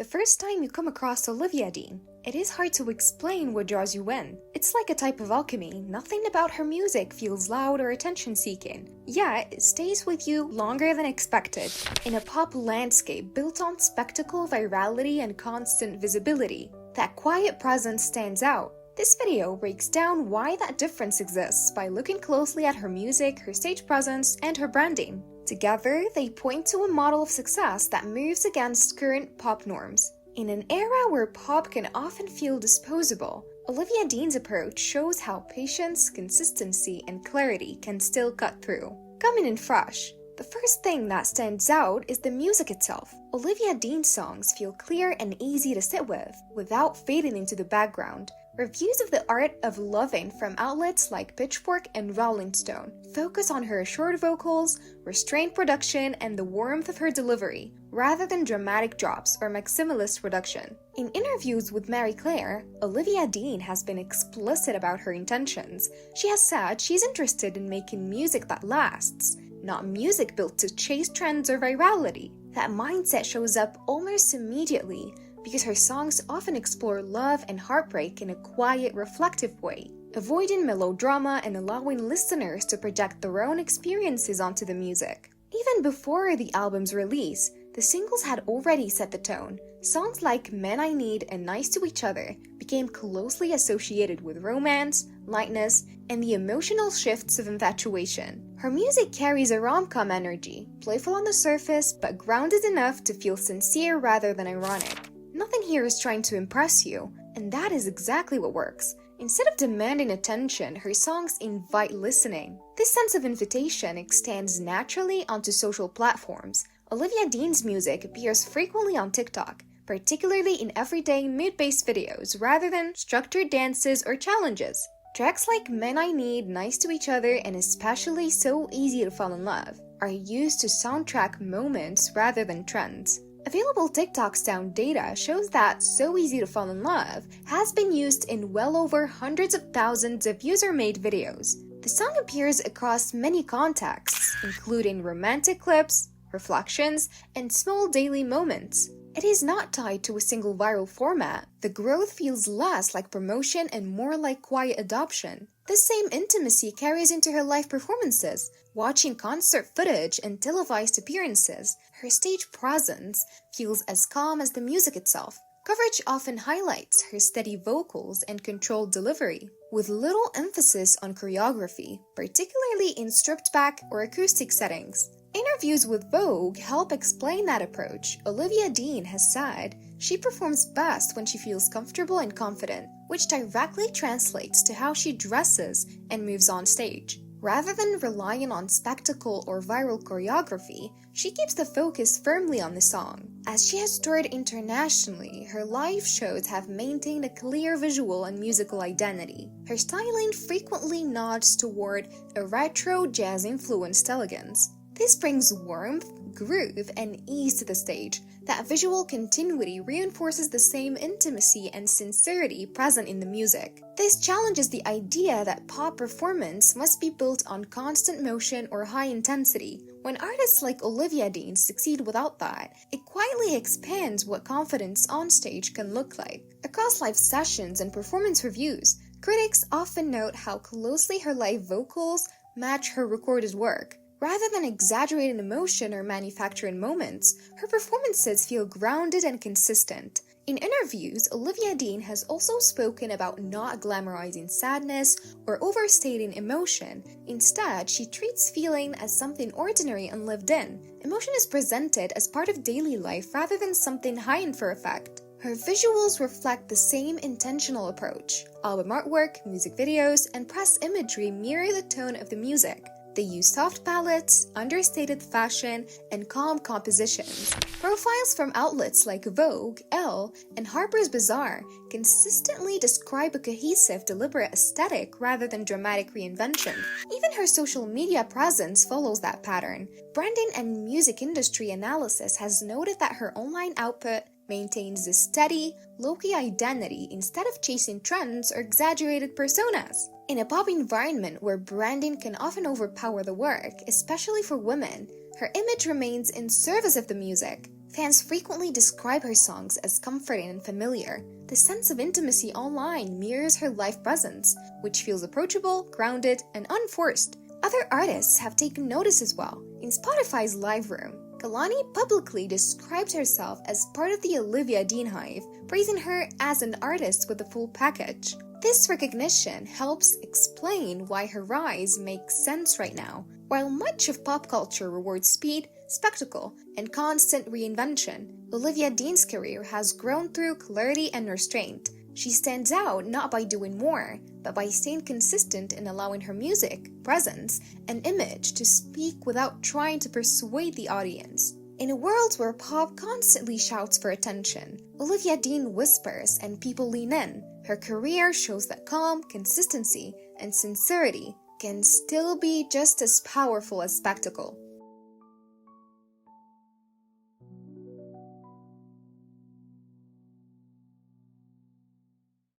The first time you come across Olivia Dean, it is hard to explain what draws you in. It's like a type of alchemy. Nothing about her music feels loud or attention-seeking. Yet, it stays with you longer than expected. In a pop landscape built on spectacle, virality, and constant visibility, that quiet presence stands out. This video breaks down why that difference exists by looking closely at her music, her stage presence, and her branding. Together, they point to a model of success that moves against current pop norms. In an era where pop can often feel disposable, Olivia Dean's approach shows how patience, consistency, and clarity can still cut through. Coming in fresh, the first thing that stands out is the music itself. Olivia Dean's songs feel clear and easy to sit with, without fading into the background. Reviews of the art of loving from outlets like Pitchfork and Rolling Stone focus on her assured vocals, restrained production, and the warmth of her delivery, rather than dramatic drops or maximalist production. In interviews with Marie Claire, Olivia Dean has been explicit about her intentions. She has said she's interested in making music that lasts, not music built to chase trends or virality. That mindset shows up almost immediately, because her songs often explore love and heartbreak in a quiet, reflective way, avoiding melodrama and allowing listeners to project their own experiences onto the music. Even before the album's release, the singles had already set the tone. Songs like Men I Need and Nice to Each Other became closely associated with romance, lightness, and the emotional shifts of infatuation. Her music carries a rom-com energy, playful on the surface, but grounded enough to feel sincere rather than ironic. Nothing here is trying to impress you, and that is exactly what works. Instead of demanding attention, her songs invite listening. This sense of invitation extends naturally onto social platforms. Olivia Dean's music appears frequently on TikTok, particularly in everyday mood-based videos rather than structured dances or challenges. Tracks like Men I Need, Nice to Each Other, and especially So Easy to Fall in Love are used to soundtrack moments rather than trends. Available TikTok sound data shows that So Easy to Fall in Love has been used in well over hundreds of thousands of user-made videos. The song appears across many contexts, including romantic clips, reflections, and small daily moments. It is not tied to a single viral format. The growth feels less like promotion and more like quiet adoption. This same intimacy carries into her live performances. Watching concert footage and televised appearances, her stage presence feels as calm as the music itself. Coverage often highlights her steady vocals and controlled delivery, with little emphasis on choreography, particularly in stripped-back or acoustic settings. Interviews with Vogue help explain that approach. Olivia Dean has said she performs best when she feels comfortable and confident, which directly translates to how she dresses and moves on stage. Rather than relying on spectacle or viral choreography, she keeps the focus firmly on the song. As she has toured internationally, her live shows have maintained a clear visual and musical identity. Her styling frequently nods toward a retro jazz-influenced elegance. This brings warmth, groove, and ease to the stage. That visual continuity reinforces the same intimacy and sincerity present in the music. This challenges the idea that pop performance must be built on constant motion or high intensity. When artists like Olivia Dean succeed without that, it quietly expands what confidence on stage can look like. Across live sessions and performance reviews, critics often note how closely her live vocals match her recorded work. Rather than exaggerating emotion or manufacturing moments, her performances feel grounded and consistent. In interviews, Olivia Dean has also spoken about not glamorizing sadness or overstating emotion. Instead, she treats feeling as something ordinary and lived in. Emotion is presented as part of daily life rather than something heightened for effect. Her visuals reflect the same intentional approach. Album artwork, music videos, and press imagery mirror the tone of the music. They use soft palettes, understated fashion, and calm compositions. Profiles from outlets like Vogue, Elle, and Harper's Bazaar consistently describe a cohesive, deliberate aesthetic rather than dramatic reinvention. Even her social media presence follows that pattern. Branding and music industry analysis has noted that her online output maintains a steady, low-key identity instead of chasing trends or exaggerated personas. In a pop environment where branding can often overpower the work, especially for women, her image remains in service of the music. Fans frequently describe her songs as comforting and familiar. The sense of intimacy online mirrors her live presence, which feels approachable, grounded, and unforced. Other artists have taken notice as well. In Spotify's Live Room, Kalani publicly described herself as part of the Olivia Dean hive, praising her as an artist with a full package. This recognition helps explain why her rise makes sense right now. While much of pop culture rewards speed, spectacle, and constant reinvention, Olivia Dean's career has grown through clarity and restraint. She stands out not by doing more, but by staying consistent in allowing her music, presence, and image to speak without trying to persuade the audience. In a world where pop constantly shouts for attention, Olivia Dean whispers and people lean in. Her career shows that calm, consistency, and sincerity can still be just as powerful as spectacle.